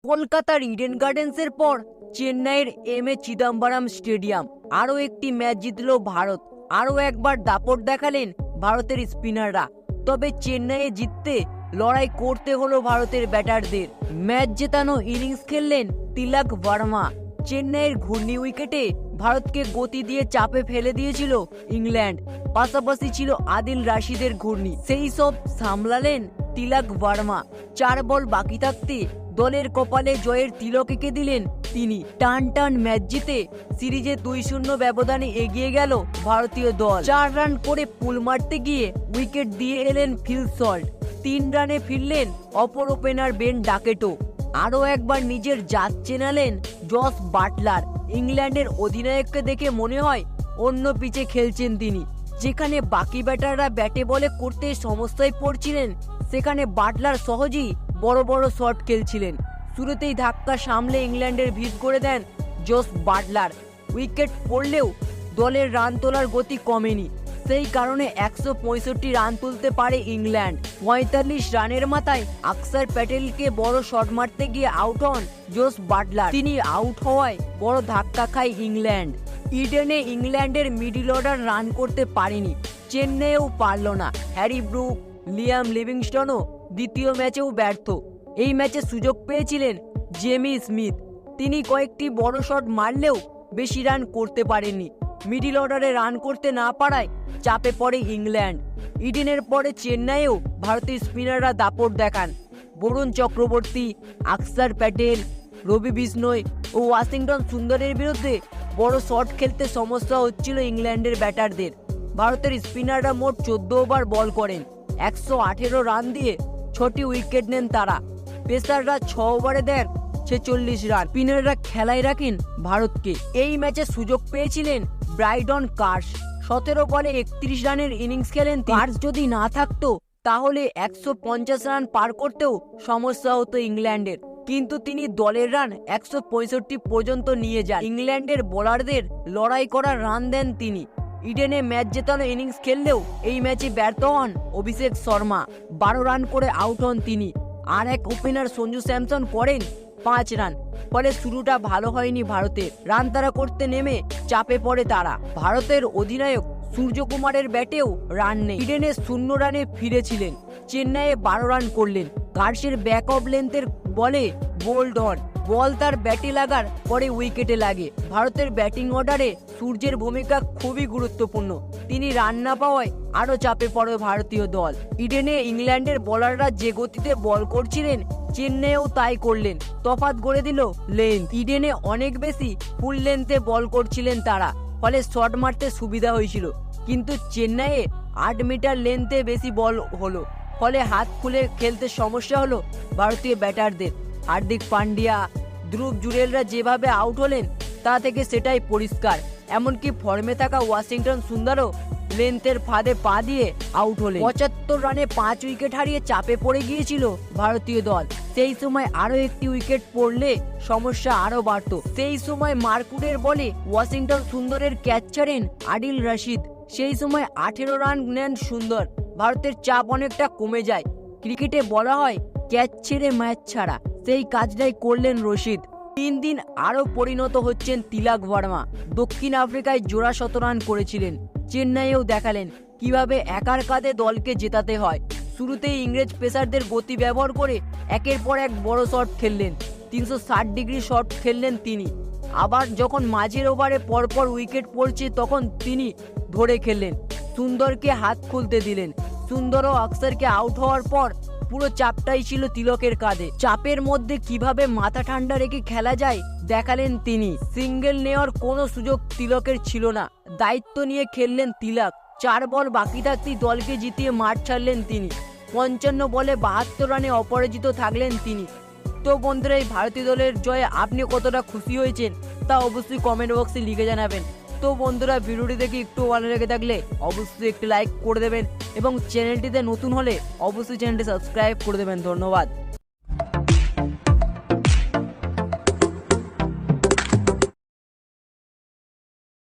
কলকাতার ইডেন গার্ডেন্সের পর চেন্নাইয়ের এম.এ. চিদম্বরম স্টেডিয়াম আরও একটি ম্যাচ জিতল ভারত। আরও একবার দাপট দেখালেন ভারতের স্পিনাররা। তবে চেন্নাইয়ে জিততে লড়াই করতে হলো ভারতের ব্যাটারদের। ম্যাচ জেতানো ইনিংস খেললেন তিলক ভার্মা। চেন্নাইয়ের ঘূর্ণি উইকেটে ভারতকে গতি দিয়ে চাপে ফেলে দিয়েছিল ইংল্যান্ড। পাশাপাশি ছিল আদিল রাশিদের ঘূর্ণি, সেই সব সামলালেন তিলক ভার্মা। 4 বল বাকি থাকতে দলের কপালে জয়ের তিলক এঁকে দিলেন তিনি। টান টান ম্যাচ জিতে সিরিজে 2-0 ব্যবধানে এগিয়ে গেল ভারতীয় দল। 4 রান করে পুল মারতে গিয়ে উইকেট দিয়ে এলেন ফিল সল্ট। 3 রানে ফিরলেন অপর ওপেনার বেন ডাকেটো। আরও একবার নিজের জাত চেনালেন জস বাটলার। ইংল্যান্ডের অধিনায়ককে দেখে মনে হয় অন্য পিচে খেলছেন তিনি। যেখানে বাকি ব্যাটাররা ব্যাটে বলে করতে সমস্যায় পড়ছিলেন, সেখানে বাটলার সহজেই বড় বড় শট খেলছিলেন। শুরুতেই ধাক্কা সামলে ইংল্যান্ডের ভিত করে দেন জস বাটলার। উইকেট পড়লেও দলের রান তোলার গতি কমেনি, সেই কারণে 165 রান তুলতে পারে ইংল্যান্ড। 45 রানের মাথায় আকসার প্যাটেলকে বড় শট মারতে গিয়ে আউট হন জস বাটলার। তিনি আউট হওয়ায় বড় ধাক্কা খায় ইংল্যান্ড। ইডেনে ইংল্যান্ডের মিডল অর্ডার রান করতে পারেনি, চেন্নাইয়েও পারল না। হ্যারি ব্রুক, লিয়াম লিভিংস্টনও দ্বিতীয় ম্যাচেও ব্যর্থ। এই ম্যাচে সুযোগ পেয়েছিলেন জেমি স্মিথ, তিনি কয়েকটি বড় শট মারলেও বেশি রান করতে পারেননি। মিডল অর্ডারে রান করতে না পারায় চাপে পড়ে ইংল্যান্ড। ইডেনের পরে চেন্নাইয়েও ভারতীয় স্পিনাররা দাপট দেখান। বরুণ চক্রবর্তী, আকসার প্যাটেল, রবি বিষ্ণয় ও ওয়াশিংটন সুন্দরের বিরুদ্ধে বড় শট খেলতে সমস্যা হচ্ছিল ইংল্যান্ডের ব্যাটারদের। ভারতের স্পিনাররা মোট 14 ওভার বল করেন। 118 রান দিয়ে 6টি উইকেট নেন তারা। পেসাররা 6 ওভারে দেন 46 রান। স্পিনাররা খেলায় রাখেন ভারতকে। এই ম্যাচে সুযোগ পেয়েছিলেন ব্রাইডন কার্স। 17 বলে 31 রানের ইনিংস খেলেন। কার্স যদি না থাকতো তাহলে 150 রান পার করতেও সমস্যা হতো ইংল্যান্ডের, কিন্তু তিনি দলের রান 165 পর্যন্ত নিয়ে যান। ইংল্যান্ডের বোলারদের লড়াই করার রান দেন তিনি। ইডেনে ম্যাচ জেতানো ইনিংস খেললেও এই ম্যাচে ব্যর্থ হন অভিষেক শর্মা। 12 রান করে আউট হন তিনি। আর এক ওপেনার সঞ্জু স্যামসন করেন 5 রান। ফলে শুরুটা ভালো হয়নি ভারতের। রান তাড়া করতে নেমে চাপে পড়ে তারা। ভারতের অধিনায়ক সূর্যকুমারের ব্যাটেও রান নেই। ইডেনে 0 রানে ফিরেছিলেন, চেন্নাইয়ে 12 রান করলেন। কার্সের ব্যাক অফ লেন্থের বলে বোল্ড হন। বল তার ব্যাটে লাগার পরে উইকেটে লাগে। ভারতের ব্যাটিং অর্ডারে সূর্যের ভূমিকা খুবই গুরুত্বপূর্ণ। তিনি রান না পাওয়ায় আরও চাপে পড়ে ভারতীয় দল। ইডেনে ইংল্যান্ডের বোলাররা যে গতিতে বল করছিলেন, চেন্নাইয়েও তাই করলেন। তফাৎ গড়ে দিল লেন্থ। ইডেনে অনেক বেশি ফুল লেন্থে বল করছিলেন তারা, ফলে শট মারতে সুবিধা হয়েছিল। কিন্তু চেন্নাইয়ে 8 মিটার লেন্থে বেশি বল হলো, ফলে হাত খুলে খেলতে সমস্যা হলো ভারতীয় ব্যাটারদের। হার্দিক পান্ডিয়া, ধ্রুব জুরেলরা যেভাবে আউট হলেন তা থেকে সেটাই পরিষ্কার। এমনকি ফর্মে থাকা ওয়াশিংটন সুন্দরও লেন্থের ফাঁদে পা দিয়ে আউট হলেন। 75 রানে 5 উইকেট হারিয়ে চাপে পড়ে গিয়েছিল ভারতীয় দল। সেই সময় আরও একটি উইকেট পড়লে সমস্যা আরও বাড়ত। সেই সময় মার্কুডের বলে ওয়াশিংটন সুন্দরের ক্যাচ ছাড়েন আদিল রশিদ। সেই সময় 18 রান নেন সুন্দর। ভারতের চাপ অনেকটা কমে যায়। ক্রিকেটে বলা হয় ক্যাচ ছেড়ে ম্যাচ ছাড়া, সেই কাজটাই করলেন রশিদ। 3 দিন আরও পরিণত হচ্ছেন তিলক ভার্মা। দক্ষিণ আফ্রিকায় জোড়া 100 রান করেছিলেন। চেন্নাইয়েও দেখালেন কিভাবে একার কাঁধে দলকে জেতাতে হয়। শুরুতেই ইংরেজ পেসারদের গতি ব্যবহার করে একের পর এক বড় শট খেললেন। 360 ডিগ্রি শট খেললেন তিনি। আবার যখন মাঝের ওভারে পরপর উইকেট পড়ছে তখন তিনি ধরে খেললেন। সুন্দরকে হাত খুলতে দিলেন। সুন্দর ও আকসারকে আউট হওয়ার পর পুরো চাপটাই ছিল তিলকের কাঁধে। চাপের মধ্যে কিভাবে মাথা ঠান্ডা রেখে খেলা যায় দেখালেন তিনি। সিঙ্গেল নেওয়ার কোনো সুযোগ তিলকের ছিল না। দায়িত্ব নিয়ে খেললেন তিলক। 4 বল বাকি থাকতেই দলকে জিতিয়ে মাঠ ছাড়লেন তিনি। 55 বলে 72 রানে অপরাজিত থাকলেন তিনি। তো বন্ধুরা, এই ভারতীয় দলের জয়ে আপনি কতটা খুশি হয়েছেন তা অবশ্যই কমেন্ট বক্সে লিখে জানাবেন। তো বন্ধুরা, ভিডিওটি দেখে একটু ভালো লেগে থাকলে অবশ্যই একটি লাইক করে দেবেন এবং চ্যানেলটিতে নতুন হলে অবশ্যই চ্যানেলটি সাবস্ক্রাইব করে দেবেন। ধন্যবাদ।